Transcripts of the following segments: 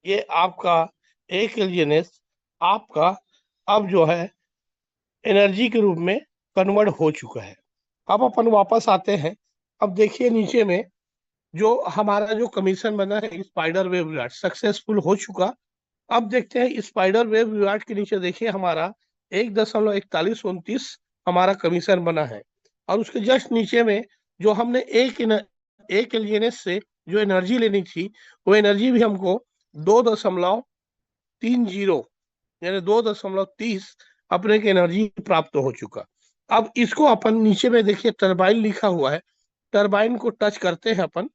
ये आपका एक एलजीएनएस आपका अब जो है एनर्जी के रूप में कन्वर्ट हो चुका है। अब अपन वापस आते हैं। अब देखिए नीचे में जो हमारा जो कमीशन बना है स्पाइडर वेब विराट सक्सेसफुल हो चुका। अब देखते हैं स्पाइडर वेब विराट के नीचे देखिए हमारा 1.4129 हमारा कमीशन बना है। और उसके जस्ट नीचे में जो हमने एक एलियनेस से जो एनर्जी लेनी थी वो एनर्जी भी हमको 2.30 यानी 2.30 अपने की एनर्जी प्राप्त हो चुका। अब इसको अपन नीचे में देखिए टरबाइन लिखा हुआ है, टरबाइन को टच करते हैं अपन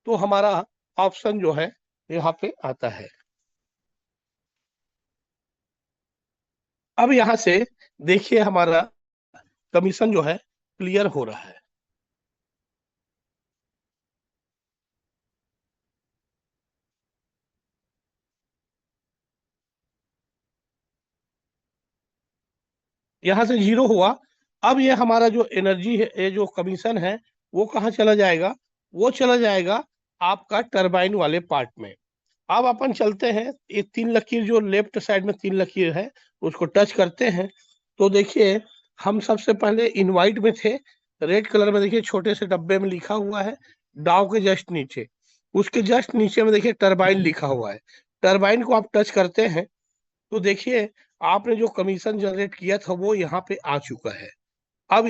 तो हमारा ऑप्शन जो है यहाँ पे आता है। अब यहाँ से देखिए हमारा कमीशन जो है क्लियर हो रहा है। यहाँ से 0 हुआ। अब ये हमारा जो एनर्जी है, ये जो कमीशन है वो कहाँ चला जाएगा, वो चला जाएगा आपका टरबाइन वाले पार्ट में। अब अपन चलते हैं, ये 3 लकीर जो लेफ्ट साइड में 3 लकीर है उसको टच करते हैं तो देखिए हम सबसे पहले इनवाइट में थे, रेड कलर में देखिए छोटे से डब्बे में लिखा हुआ है डाव के जस्ट नीचे। उसके जस्ट नीचे में देखिए टरबाइन लिखा हुआ है। टरबाइन को आप टच करते हैं तो देखिए आपने जो कमीशन जनरेट किया था वो यहाँ पे आ चुका है। अब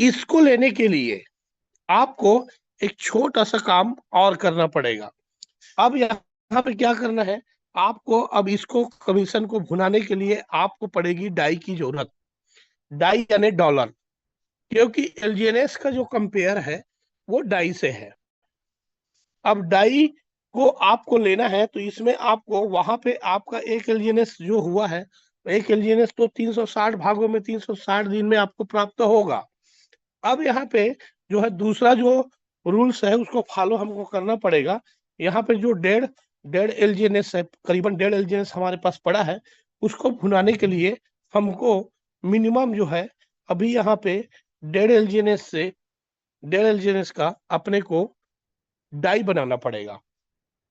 इसको लेने के लिए आपको एक छोटा सा काम और करना पड़ेगा। अब यहाँ पे क्या करना है, आपको अब इसको कमीशन को भुनाने के लिए आपको पड़ेगी डाई की जरूरत। डाई यानी डॉलर, क्योंकि एलजीएनएस का जो कंपेयर है वो डाई से है। अब डाई को आपको लेना है तो इसमें आपको वहां पे आपका एक एलजीएनएस जो हुआ है, एक एलजीएनएस तो 360 भागों में 360 दिन में आपको प्राप्त होगा। अब यहाँ पे जो है दूसरा जो रूल्स है उसको फॉलो हमको करना पड़ेगा। यहाँ पे जो डेढ़ डेढ़ एलजीएनएस है, करीबन डेढ़ एलजीएनएस हमारे पास पड़ा है, उसको भुनाने के लिए हमको मिनिमम जो है अभी यहाँ पे डेढ़ एलजीएनएस से डेढ़ एलजीएनएस का अपने को डाई बनाना पड़ेगा।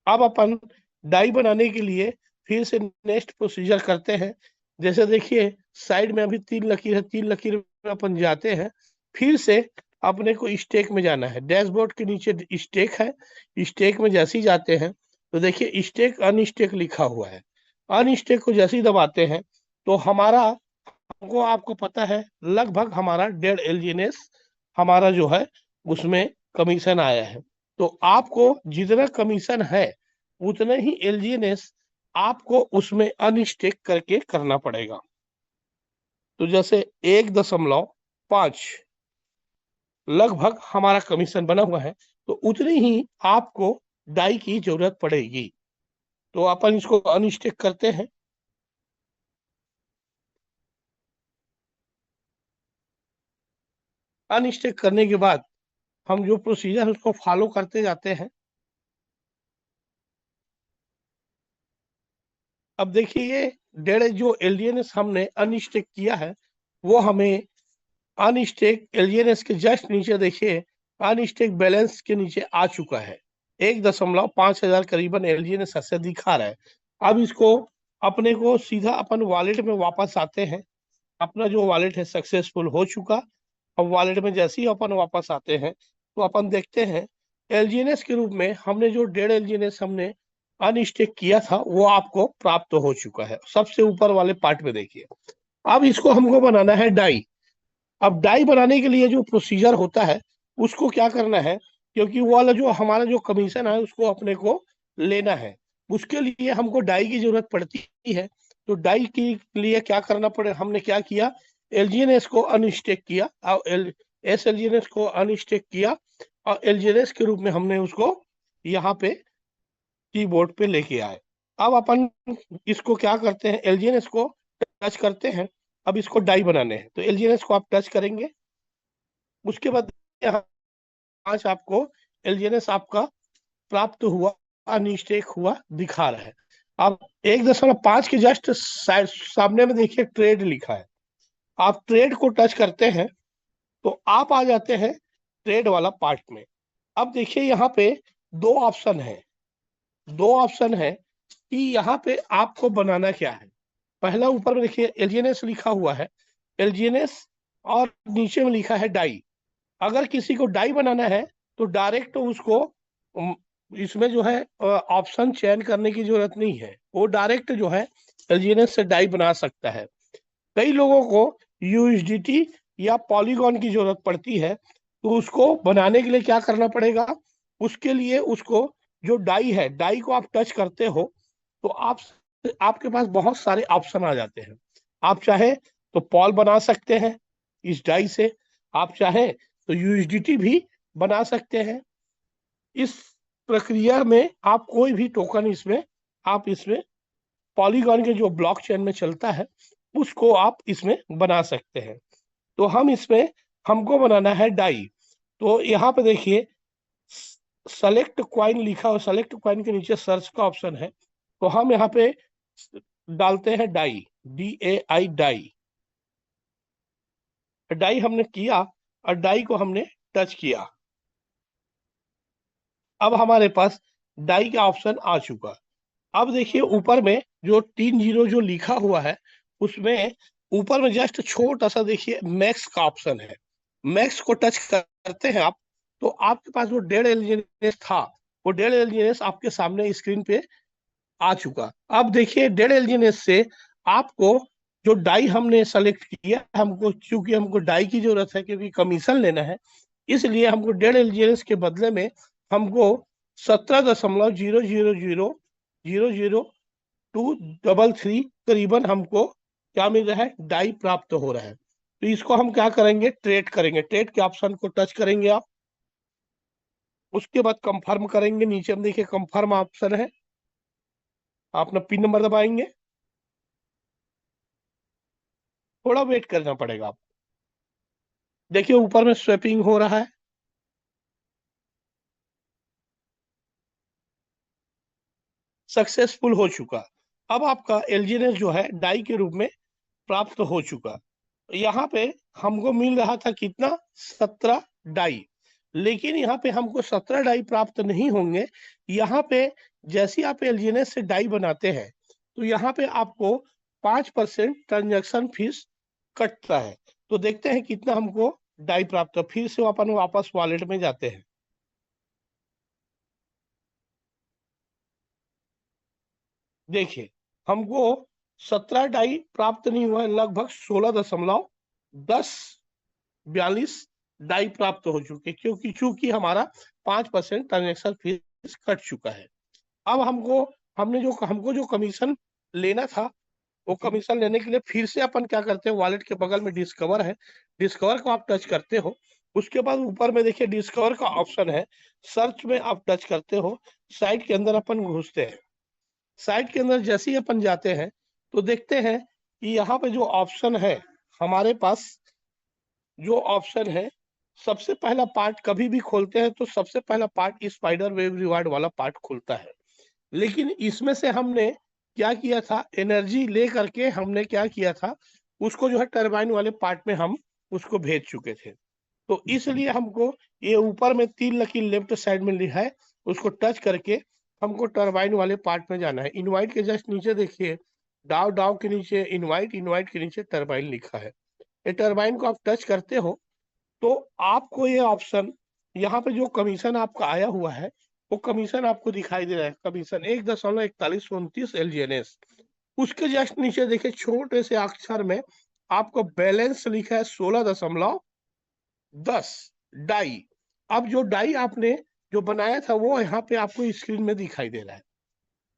अब अपन डाई बनाने के लिए फिर से नेक्स्ट प्रोसीजर करते हैं। जैसे देखिए साइड में अभी 3 लकीर है, 3 लकीर में अपन जाते हैं। फिर से अपने को स्टेक में जाना है, डैशबोर्ड के नीचे स्टेक है, स्टेक में जैसे ही जाते हैं तो देखिए स्टेक अनस्टेक लिखा हुआ है। अनस्टेक को जैसे ही दबाते हैं तो हमारा हमको आपको पता है लगभग हमारा 1.5 एलजीएनएस हमारा जो है उसमें कमीशन आया है। तो आपको जितना कमीशन है उतने ही एलजीएनएस आपको उसमें अनस्टेक करके करना पड़ेगा। तो जैसे 1.5 लगभग हमारा कमीशन बना हुआ है तो उतनी ही आपको डाई की जरूरत पड़ेगी। तो अपन इसको अनस्टेक करते हैं। अनस्टेक करने के बाद हम जो प्रोसीजर है उसको फॉलो करते जाते हैं। अब देखिए ये डेढ़ जो एलजीएनएस हमने अनस्टेक किया है वो हमें अनस्टेक एलजीएनएस के जस्ट नीचे देखिए अनस्टेक बैलेंस के नीचे आ चुका है। 1.5000 करीबन एलजीएनएस ऐसे दिखा रहा है। अब इसको अपने को सीधा अपन वॉलेट में वापस आते हैं। अपना जो वॉलेट है सक्सेसफुल हो चुका। अब वॉलेट में जैसे ही अपन वापस आते हैं तो अपन देखते हैं एलजीएनएस के रूप में हमने जो डेढ़ एलजीएनएस हमने अनस्टेक किया था वो आपको प्राप्त हो चुका है। सबसे ऊपर वाले पार्ट में देखिए। अब इसको हमको बनाना है डाई। अब डाई बनाने के लिए जो प्रोसीजर होता है उसको क्या करना है, क्योंकि वो वाला जो हमारा जो कमीशन है उसको अपने को लेना है, उसके लिए हमको डाई की जरूरत पड़ती है। तो डाई के लिए क्या करना पड़े, हमने क्या किया, एलजीएनएस को अनस्टेक किया और एस एलजीएनएस को अनस्टेक किया और एलजीएनएस के रूप में हमने उसको यहाँ पे कीबोर्ड पे लेके आए। अब अपन इसको क्या करते हैं, एलजीएनएस को टच करते हैं। अब इसको डाई बनाने हैं तो एलजीएनएस को आप टच करेंगे। उसके बाद यहाँ आज आपको एलजीएनएस आपका प्राप्त हुआ, अनस्टेक हुआ दिखा रहा है। अब 1.5 के जस्ट सामने में देखिए ट्रेड लिखा है। आप ट्रेड को टच करते हैं तो आप आ जाते हैं ट्रेड वाला पार्ट में। अब देखिए यहाँ पे दो ऑप्शन है, दो ऑप्शन है कि यहाँ पे आपको बनाना क्या है। पहला ऊपर में देखिए एलजीएनएस लिखा हुआ है, एलजीएनएस, और नीचे में लिखा है डाई। अगर किसी को डाई बनाना है तो डायरेक्ट उसको इसमें जो है ऑप्शन चयन करने की जरूरत नहीं है, वो डायरेक्ट जो है एलजीएनएस से डाई बना सकता है। कई लोगों को यूएसडीटी या पॉलीगॉन की जरूरत पड़ती है, तो उसको बनाने के लिए क्या करना पड़ेगा, उसके लिए उसको जो डाई है, डाई को आप टच करते हो तो आपके पास बहुत सारे ऑप्शन आ जाते हैं। आप चाहे तो पॉल बना सकते हैं इस डाई से, आप चाहे तो यूएसडीटी भी बना सकते हैं। इस प्रक्रिया में आप कोई भी टोकन इसमें, आप इसमें पॉलीगॉन के जो ब्लॉकचेन में चलता है उसको आप इसमें बना सकते हैं। तो हम इसमें, हमको बनाना है डाई। तो यहाँ पे देखिए सेलेक्ट क्वाइन लिखा हो, सेलेक्ट क्वाइन के नीचे सर्च का ऑप्शन है, तो हम यहाँ पे डालते हैं डाई, DAI डाई। डाई हमने किया और डाई को हमने टच किया, अब हमारे पास डाई का ऑप्शन आ चुका। अब देखिए ऊपर में जो 3 जीरो जो लिखा हुआ है, उसमें ऊपर में जस्ट छोटा सा देखिए मैक्स का ऑप्शन है। मैक्स को टच करते हैं आप, तो आपके पास वो 1.5 LGNS था, वो 1.5 LGNS आपके सामने स्क्रीन पे आ चुका। अब देखिए 1.5 LGNS से आपको जो डाई हमने सेलेक्ट किया, हमको चूंकि हमको डाई की जरूरत है क्योंकि कमीशन लेना है, इसलिए हमको 1.5 LGNS के बदले में हमको 17.000000233 करीबन हमको क्या मिल रहा है, डाई प्राप्त हो रहा है। तो इसको हम क्या करेंगे, ट्रेड करेंगे। ट्रेड के ऑप्शन को टच करेंगे आप, उसके बाद कंफर्म करेंगे। नीचे में देखिए कंफर्म ऑप्शन है, आप अपना पिन नंबर दबाएंगे, थोड़ा वेट करना पड़ेगा आप। देखिए ऊपर में स्वैपिंग हो रहा है, सक्सेसफुल हो चुका। अब आपका एलजीएनएस जो है डाई के रूप में प्राप्त हो चुका। यहाँ पे हमको मिल रहा था कितना, 17 डाई। लेकिन यहाँ पे हमको 17 डाई प्राप्त नहीं होंगे। यहाँ पे जैसे आप एलजीएनएस से डाई बनाते हैं तो यहाँ पे आपको 5% ट्रांजेक्शन फीस कटता है। तो देखते हैं कितना हमको डाई प्राप्त, फिर से अपन वापस वॉलेट में जाते हैं। देखिए हमको 17 डाई प्राप्त नहीं हुआ है, लगभग 16.1042 डाई प्राप्त हो चुके, क्योंकि चूंकि हमारा 5% ट्रांजेक्शन फीस कट चुका है। अब हमको जो कमीशन लेना था, वो कमीशन लेने के लिए फिर से अपन क्या करते हैं, वॉलेट के बगल में डिस्कवर है, डिस्कवर को आप टच करते हो। उसके बाद ऊपर में देखिए डिस्कवर का ऑप्शन है, सर्च में आप टच करते हो, साइट के अंदर अपन घुसते हैं। साइट के अंदर जैसे ही अपन जाते हैं तो देखते हैं कि यहाँ पे जो ऑप्शन है हमारे पास, जो ऑप्शन है, सबसे पहला पार्ट कभी भी खोलते हैं तो सबसे पहला पार्ट स्पाइडर वेव रिवार्ड वाला पार्ट खुलता है। लेकिन इसमें से हमने क्या किया था, एनर्जी ले करके हमने क्या किया था, उसको जो है टरबाइन वाले पार्ट में हम उसको भेज चुके थे। तो इसलिए हमको ये ऊपर में 3 लकीर लेफ्ट साइड में लिखा है, उसको टच करके हमको टरबाइन वाले पार्ट में जाना है। इनवाइट के जस्ट नीचे देखिए, डाव डाव के नीचे इनवाइट, इनवाइट के नीचे टरबाइन लिखा है। ये टरबाइन को आप टच करते हो तो आपको ये ऑप्शन, यहाँ पे जो कमीशन आपका आया हुआ है वो कमीशन आपको दिखाई दे रहा है, कमीशन 1.4129 LGNS। उसके जस्ट नीचे देखिए छोटे से अक्षर में आपको बैलेंस लिखा है 16.10 डाई। अब जो डाई आपने जो बनाया था वो यहाँ पे आपको स्क्रीन में दिखाई दे रहा है।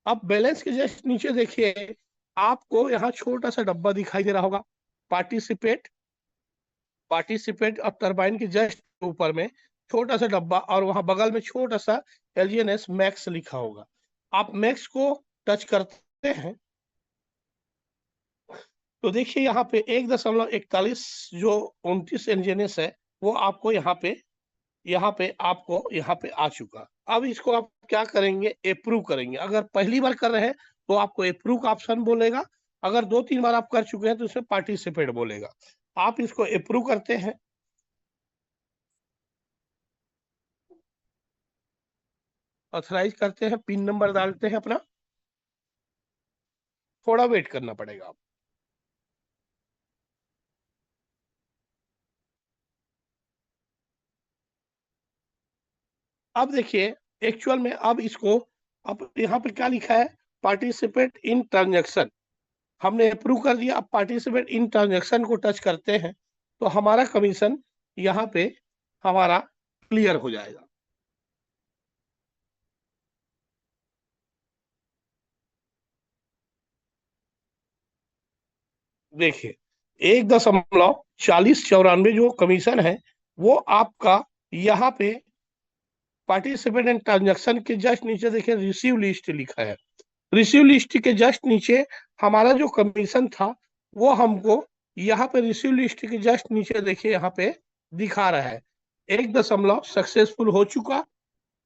अब बैलेंस के जस्ट नीचे देखिए आपको यहाँ छोटा सा डब्बा दिखाई दे रहा होगा, पार्टिसिपेट। पार्टिसिपेट अब टरबाइन के जस्ट ऊपर में छोटा सा डब्बा, और वहां बगल में छोटा सा LGNS मैक्स लिखा होगा। आप मैक्स को टच करते हैं तो देखिए यहाँ पे 1.41 जो 29 LGNS है वो आपको यहाँ पे आ चुका। अब इसको आप क्या करेंगे, अप्रूव करेंगे। अगर पहली बार कर रहे हैं तो आपको अप्रूव का ऑप्शन बोलेगा, अगर 2-3 बार आप कर चुके हैं तो उसमें पार्टिसिपेट बोलेगा। आप इसको अप्रूव करते हैं। ऑथराइज करते हैं, पिन नंबर डालते हैं अपना, थोड़ा वेट करना पड़ेगा। अब देखिए एक्चुअल में, अब इसको, अब यहाँ पे क्या लिखा है, पार्टिसिपेट इन ट्रांजेक्शन, हमने अप्रूव कर दिया। अब पार्टिसिपेट इन ट्रांजेक्शन को टच करते हैं तो हमारा कमीशन यहाँ पे हमारा क्लियर हो जाएगा। देखिए 1.4094 जो कमीशन है वो आपका यहाँ पे पार्टिसिपेंट एंड ट्रांजेक्शन के जस्ट नीचे देखिए रिसीव लिस्ट लिखा है। रिसीव लिस्ट के जस्ट नीचे हमारा जो कमीशन था वो हमको यहाँ पे रिसीव लिस्ट के जस्ट नीचे देखिए यहाँ पे दिखा रहा है 1 सक्सेसफुल हो चुका।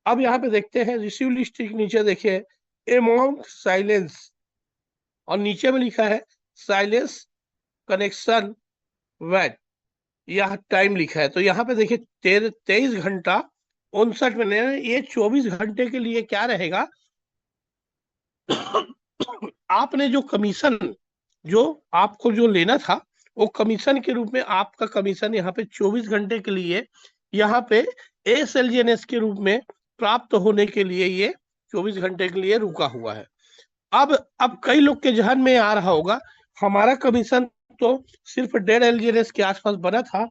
अब यहाँ पे देखते हैं रिसीव लिस्ट के नीचे देखिए अमाउंट साइलेंस, और नीचे में लिखा है साइलेंस कनेक्शन वैट, यह टाइम लिखा है। तो यहाँ पे देखिए 23 घंटा 59 मिनट, ये 24 घंटे के लिए क्या रहेगा, आपने जो कमीशन, जो आपको जो लेना था वो कमीशन के रूप में आपका कमीशन यहाँ पे 24 घंटे के लिए यहाँ पे एसएलजीएनएस के रूप में प्राप्त होने के लिए ये 24 घंटे के लिए रुका हुआ है। अब कई लोग के जहन में आ रहा होगा हमारा कमीशन तो सिर्फ 1.5 एलजीएनएस के आसपास बना था,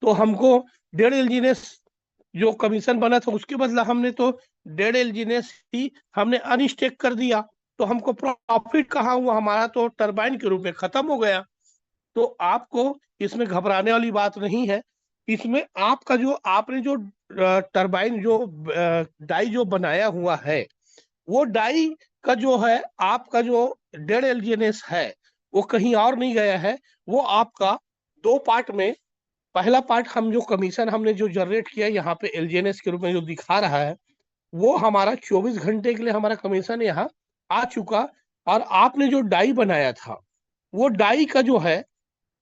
तो हमको 1.5 एलजीएनएस जो कमीशन बना था उसके बदला हमने तो 1.5 एलजीएनएस ही हमने अनस्टेक कर दिया, तो हमको प्रॉफिट कहाँ हुआ, हमारा तो टरबाइन के रूप में खत्म हो गया। तो आपको इसमें घबराने वाली बात नहीं है। इसमें आपका जो आपने जो टरबाइन जो डाई जो बनाया हुआ है वो डाई का जो है आपका जो 1.5 एलजीएनएस है वो कहीं और नहीं गया है, वो आपका दो पार्ट में, पहला पार्ट हम जो कमीशन हमने जो जनरेट किया यहाँ पे एलजीएनएस के रूप में जो दिखा रहा है वो हमारा 24 घंटे के लिए हमारा कमीशन यहाँ आ चुका। और आपने जो डाई बनाया था वो डाई का जो है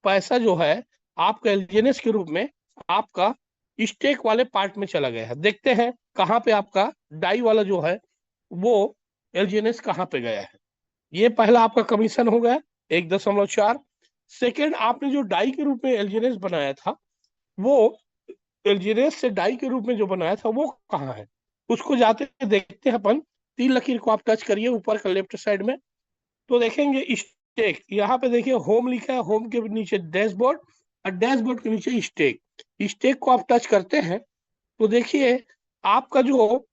पैसा जो है आपका एलजीएनएस के रूप में आपका स्टेक वाले पार्ट में चला गया है। देखते हैं कहाँ पे आपका डाई वाला जो है वो एलजीएनएस कहाँ पे गया है। ये पहला आपका कमीशन हो गया 1.4। सेकेंड, आपने जो डाई के रूप में एलजीएनएस बनाया था वो एलजीएनएस से डाई के रूप में जो बनाया था वो कहाँ है, उसको जाते देखते हैं अपन। तीन लकीर को आप टच करिए ऊपर का लेफ्ट साइड में, तो देखेंगे स्टेक, यहाँ पे देखिए होम लिखा है, होम के नीचे डैशबोर्ड और डैशबोर्ड के नीचे स्टेक, स्टेक को आप टच करते हैं तो देखिए आपका जो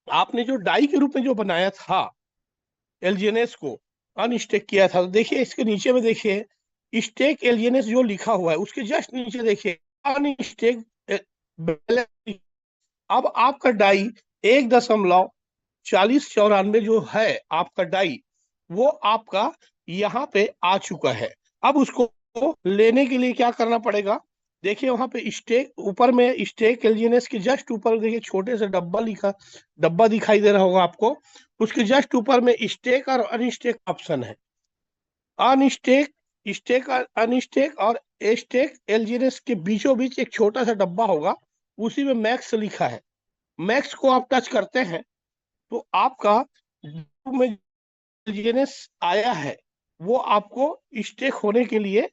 आपने जो डाई के रूप में जो बनाया था एलजीएनएस को अनस्टेक किया था, तो देखिए इसके नीचे में देखिए स्टेक एलजीएनएस जो लिखा हुआ है उसके जस्ट नीचे देखिए अनस्टेक बैलेंस। अब आपका डाई 1.4094 जो है आपका डाई वो आपका यहाँ पे आ चुका है। अब उसको लेने के लिए क्या करना पड़ेगा, देखिए वहां पे स्टेक ऊपर में स्टेक एलजीएनएस के जस्ट ऊपर देखिए छोटे से डब्बा दिखाई दे रहा होगा आपको, उसके जस्ट ऊपर में स्टेक और अनस्टेक ऑप्शन है। अनस्टेक, स्टेक और अनस्टेक और स्टेक एलजीएनएस के बीचों बीच एक छोटा सा डब्बा होगा, उसी में मैक्स लिखा है। मैक्स को आप टच करते हैं तो आपका में एलजीएनएस आया है वो आपको स्टेक होने के लिए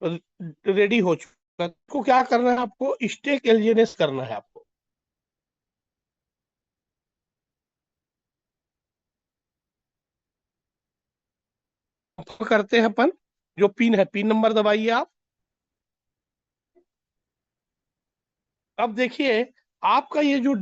रेडी हो चुका है। तो क्या करना है, आपको स्टेक एलजीएनएस करना है आपको। तो करते हैं अपन, जो पिन है पिन नंबर दबाइए आप। अब देखिए आपका ये जो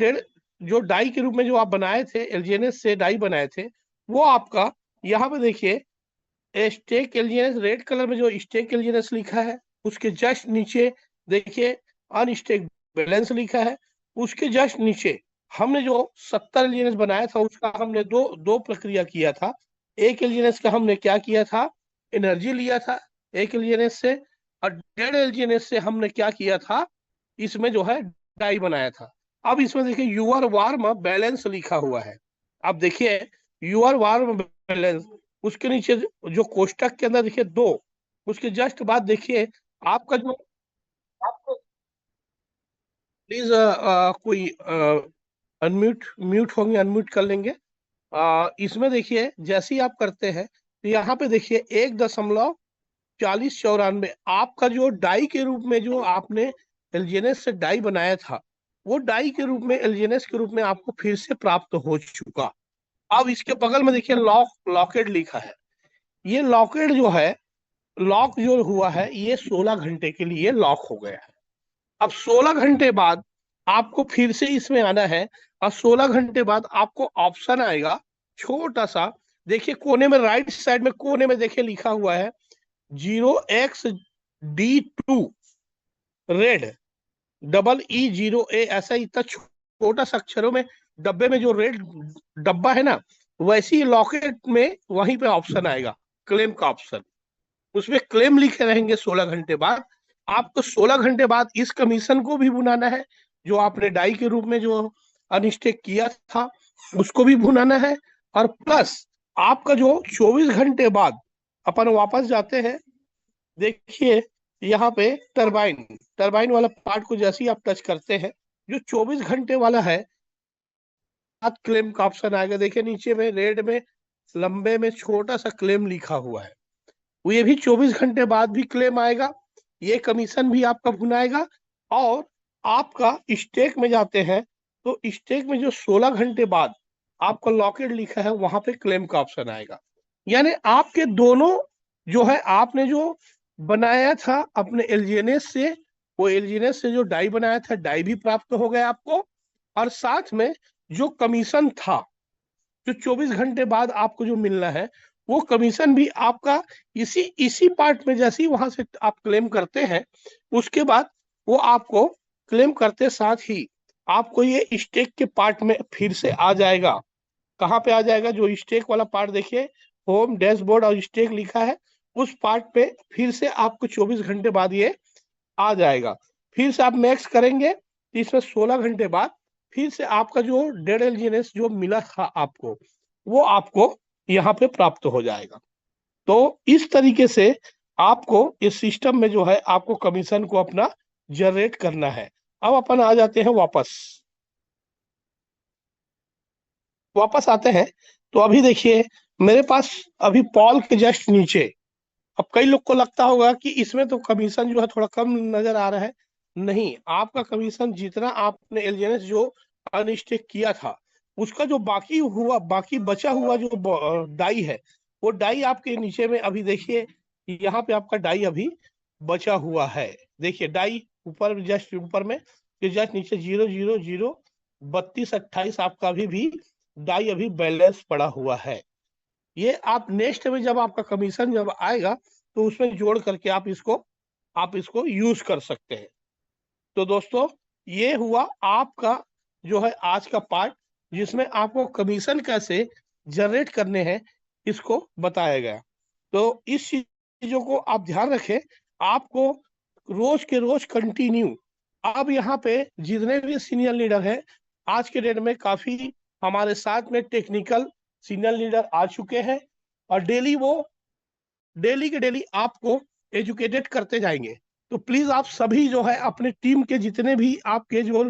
जो डाई के रूप में जो आप बनाए थे एलजीएनएस से डाई बनाए थे वो आपका यहाँ पे देखिए स्टेक एलजीएनएस रेड कलर में जो स्टेक एलजीएनएस लिखा है उसके जस्ट नीचे देखिए अनस्टेक बैलेंस लिखा है। उसके जस्ट नीचे हमने जो 70 एलजीएनएस बनाया था उसका हमने दो दो प्रक्रिया किया था। एक एलजीएनएस का हमने क्या किया था, एनर्जी लिया था एक एलजीएनएस से, और 1.5 एलजीएनएस से हमने क्या किया था, इसमें जो है डाई बनाया था। अब इसमें देखिए यूआर वार्म बैलेंस लिखा हुआ है। अब देखिए यूआर वार्म बैलेंस, उसके नीचे जो कोष्टक के अंदर देखिए दो, उसके जस्ट बाद देखिए आपका जो, आपको प्लीज कोई अनम्यूट म्यूट होंगे, अनम्यूट कर लेंगे। इसमें देखिए जैसे ही आप करते हैं तो यहाँ पे देखिए 1.4094 आपका जो डाई के रूप में जो आपने एलजीएनएस से डाई बनाया था, वो डाई के रूप में एलजीएनएस के रूप में आपको फिर से प्राप्त हो चुका। अब इसके बगल में देखिए लॉकेट लिखा है। ये लॉकेट जो है, लॉक जो हुआ है ये 16 घंटे के लिए लॉक हो गया है। अब 16 घंटे बाद आपको फिर से इसमें आना है, और 16 घंटे बाद आपको ऑप्शन आएगा छोटा सा, देखिए कोने में राइट साइड में कोने में देखिए लिखा हुआ है 0XD2 रेड, EE0A, ऐसा इतना छोटा सा अक्षरों में डब्बे में जो रेड डब्बा है ना, वैसे ही लॉकेट में वहीं पे ऑप्शन आएगा क्लेम का ऑप्शन, उसमें क्लेम लिखे रहेंगे 16 घंटे बाद। आपको 16 घंटे बाद इस कमीशन को भी भुनाना है, जो आपने डाई के रूप में जो अनस्टेक किया था उसको भी भुनाना है। और प्लस आपका जो 24 घंटे बाद अपन वापस जाते हैं, देखिए यहाँ पे टरबाइन टरबाइन वाला पार्ट को जैसे ही आप टच करते हैं, जो 24 घंटे वाला है, क्लेम का ऑप्शन आएगा। देखिए नीचे में रेड में लंबे में छोटा सा क्लेम लिखा हुआ है, वो ये भी 24 घंटे बाद भी क्लेम आएगा, ये कमीशन भी आपका भुनाएगा। और आपका स्टेक में जाते हैं तो स्टेक में जो 16 घंटे बाद आपका लॉकेट लिखा है वहां पे क्लेम का ऑप्शन आएगा। यानी आपके दोनों जो है, आपने जो बनाया था अपने एलजीएनएस से, वो एलजीएनएस से जो डाई बनाया था डाई भी प्राप्त हो गया आपको, और साथ में जो कमीशन था जो 24 घंटे बाद आपको जो मिलना है, वो कमीशन भी आपका इसी इसी पार्ट में जैसे ही वहां से आप क्लेम करते हैं, उसके बाद वो आपको क्लेम करते साथ ही आपको ये स्टेक के पार्ट में फिर से आ जाएगा। कहाँ पे आ जाएगा? जो स्टेक वाला पार्ट देखिए, होम डैशबोर्ड और स्टेक लिखा है, उस पार्ट पे फिर से आपको 24 घंटे बाद ये आ जाएगा। फिर से आप मैक्स करेंगे तो इसमें 16 घंटे बाद फिर से आपका जो डेढ़ एलजीएनएस जो मिला था आपको, वो आपको यहाँ पे प्राप्त हो जाएगा। तो इस तरीके से आपको इस सिस्टम में जो है आपको कमीशन को अपना जनरेट करना है। अब अपन आ जाते हैं वापस, वापस आते हैं तो अभी देखिए मेरे पास अभी पॉल के जस्ट नीचे, अब कई लोग को लगता होगा कि इसमें तो कमीशन जो है थोड़ा कम नजर आ रहा है। नहीं, आपका कमीशन जितना आपने एलजीएनएस जो अनस्टेक किया था, उसका जो बाकी हुआ, बाकी बचा हुआ जो डाई है, वो डाई आपके नीचे में अभी देखिए, यहाँ पे आपका डाई अभी बचा हुआ है। देखिए डाई ऊपर जस्ट ऊपर में, ये जस्ट नीचे 0003228 आपका अभी भी डाई अभी बैलेंस पड़ा हुआ है। ये आप नेक्स्ट में जब आपका कमीशन जब आएगा तो उसमें जोड़ करके आप इसको यूज कर सकते हैं। तो दोस्तों ये हुआ आपका जो है आज का पार्ट, जिसमें आपको कमीशन कैसे जनरेट करने हैं इसको बताया गया। तो इस चीजों को आप ध्यान रखें, आपको रोज के रोज कंटिन्यू, अब यहाँ पे जितने भी सीनियर लीडर हैं आज के डेट में, काफी हमारे साथ में टेक्निकल सीनियर लीडर आ चुके हैं, और डेली के डेली आपको एजुकेटेड करते जाएंगे। तो प्लीज आप सभी जो है अपने टीम के जितने भी आपके जो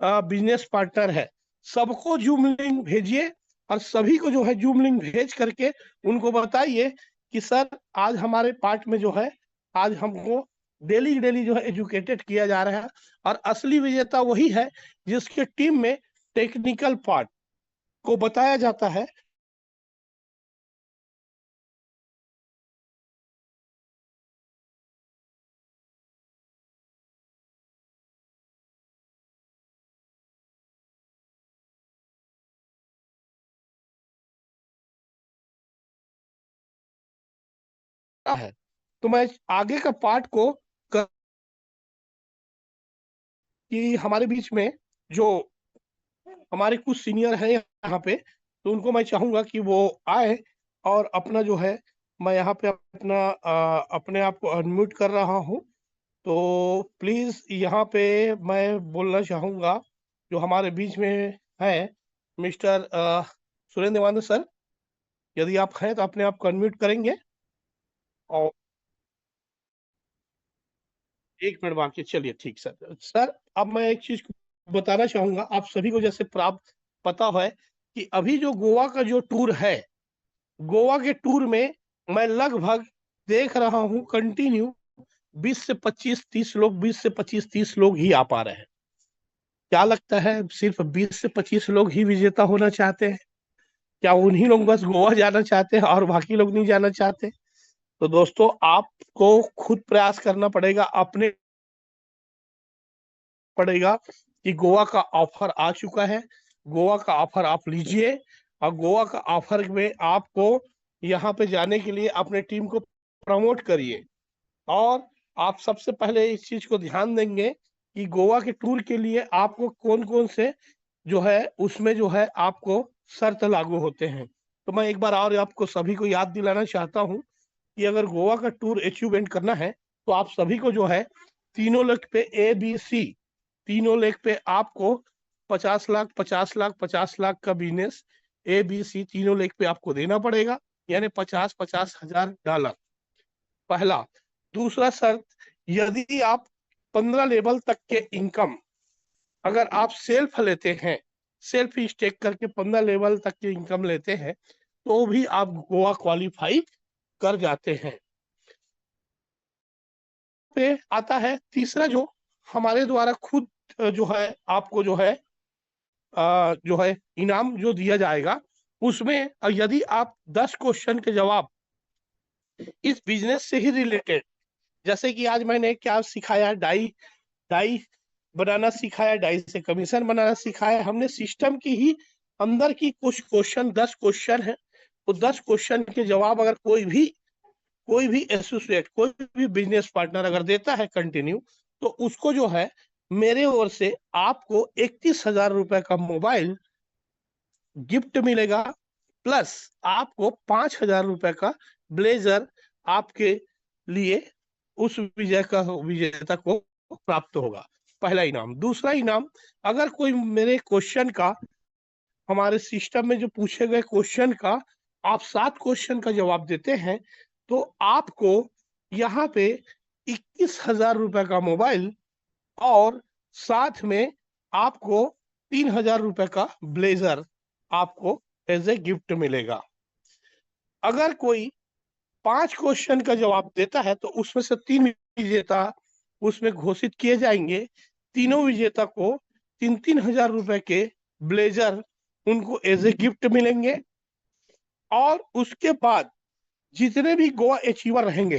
बिजनेस पार्टनर है, सबको जूम लिंक भेजिए, और सभी को जो है जूम लिंक भेज करके उनको बताइए कि सर आज हमारे पार्ट में जो है, आज हमको डेली डेली जो है एजुकेटेड किया जा रहा है। और असली विजेता वही है जिसके टीम में टेक्निकल पार्ट को बताया जाता है। है तो मैं आगे का पार्ट को कि हमारे बीच में जो हमारे कुछ सीनियर हैं यहाँ पे, तो उनको मैं चाहूंगा कि वो आए, और अपना जो है, मैं यहाँ पे अपना अपने आप को अनम्यूट कर रहा हूँ। तो प्लीज यहाँ पे मैं बोलना चाहूंगा, जो हमारे बीच में है मिस्टर सुरेंद्र देवानंद सर, यदि आप हैं तो अपने आप को अनम्यूट करेंगे। और एक मिनट बाकी, चलिए ठीक सर। सर अब मैं एक चीज बताना चाहूंगा आप सभी को, जैसे प्राप्त पता है कि अभी जो गोवा का जो टूर है, गोवा के टूर में मैं लगभग देख रहा हूं कंटिन्यू 20 से 25 30 लोग, 20 से 25 30 लोग ही आ पा रहे हैं। क्या लगता है सिर्फ 20 से 25 लोग ही विजेता होना चाहते हैं? क्या उन्हीं लोग बस गोवा जाना चाहते हैं और बाकी लोग नहीं जाना चाहते? तो दोस्तों, आपको खुद प्रयास करना पड़ेगा, अपने पड़ेगा कि गोवा का ऑफर आ चुका है, गोवा का ऑफर आप लीजिए, और गोवा का ऑफर में आपको यहाँ पे जाने के लिए अपने टीम को प्रमोट करिए। और आप सबसे पहले इस चीज को ध्यान देंगे कि गोवा के टूर के लिए आपको कौन कौन से जो है उसमें जो है आपको शर्त लागू होते हैं। तो मैं एक बार और आपको सभी को याद दिलाना चाहता हूँ कि अगर गोवा का टूर अचीवमेंट करना है तो आप सभी को जो है तीनों लेग पे ABC, तीनों लेग पे आपको 50 लाख 50 लाख 50 लाख का बिजनेस ABC तीनों लेग पे आपको देना पड़ेगा, यानी 50-50 हजार डॉलर पहला। दूसरा शर्त, यदि आप 15 लेवल तक के इनकम अगर आप सेल्फ लेते हैं, सेल्फ स्टेक करके 15 लेवल तक की इनकम लेते हैं, तो भी आप गोवा क्वालिफाई कर जाते हैं। पे आता है तीसरा, जो हमारे द्वारा खुद जो है आपको जो है इनाम जो दिया जाएगा, उसमें यदि आप 10 क्वेश्चन के जवाब इस बिजनेस से ही रिलेटेड, जैसे कि आज मैंने क्या सिखाया, डाई डाई बनाना सिखाया, डाई से कमीशन बनाना सिखाया, हमने सिस्टम की ही अंदर की कुछ क्वेश्चन 10 क्वेश्चन है, तो 10 क्वेश्चन के जवाब अगर कोई भी एसोसिएट, कोई भी बिजनेस पार्टनर अगर देता है कंटिन्यू, तो उसको जो है मेरे ओर से आपको 31,000 रुपए का मोबाइल गिफ्ट मिलेगा, प्लस आपको 5,000 रुपए का ब्लेजर आपके लिए उस विजेता को प्राप्त होगा, पहला इनाम। दूसरा इनाम, अगर कोई मेरे क्वेश्चन का, हमारे सिस्टम में जो पूछे गए क्वेश्चन का आप 7 क्वेश्चन का जवाब देते हैं, तो आपको यहाँ पे 21,000 रुपए का मोबाइल और साथ में आपको 3,000 रुपए का ब्लेजर आपको एज ए गिफ्ट मिलेगा। अगर कोई 5 क्वेश्चन का जवाब देता है तो उसमें से 3 विजेता उसमें घोषित किए जाएंगे, तीनों विजेता को 3-3 हजार रुपए के ब्लेजर उनको एज ए गिफ्ट मिलेंगे। और उसके बाद जितने भी गोवा अचीवर रहेंगे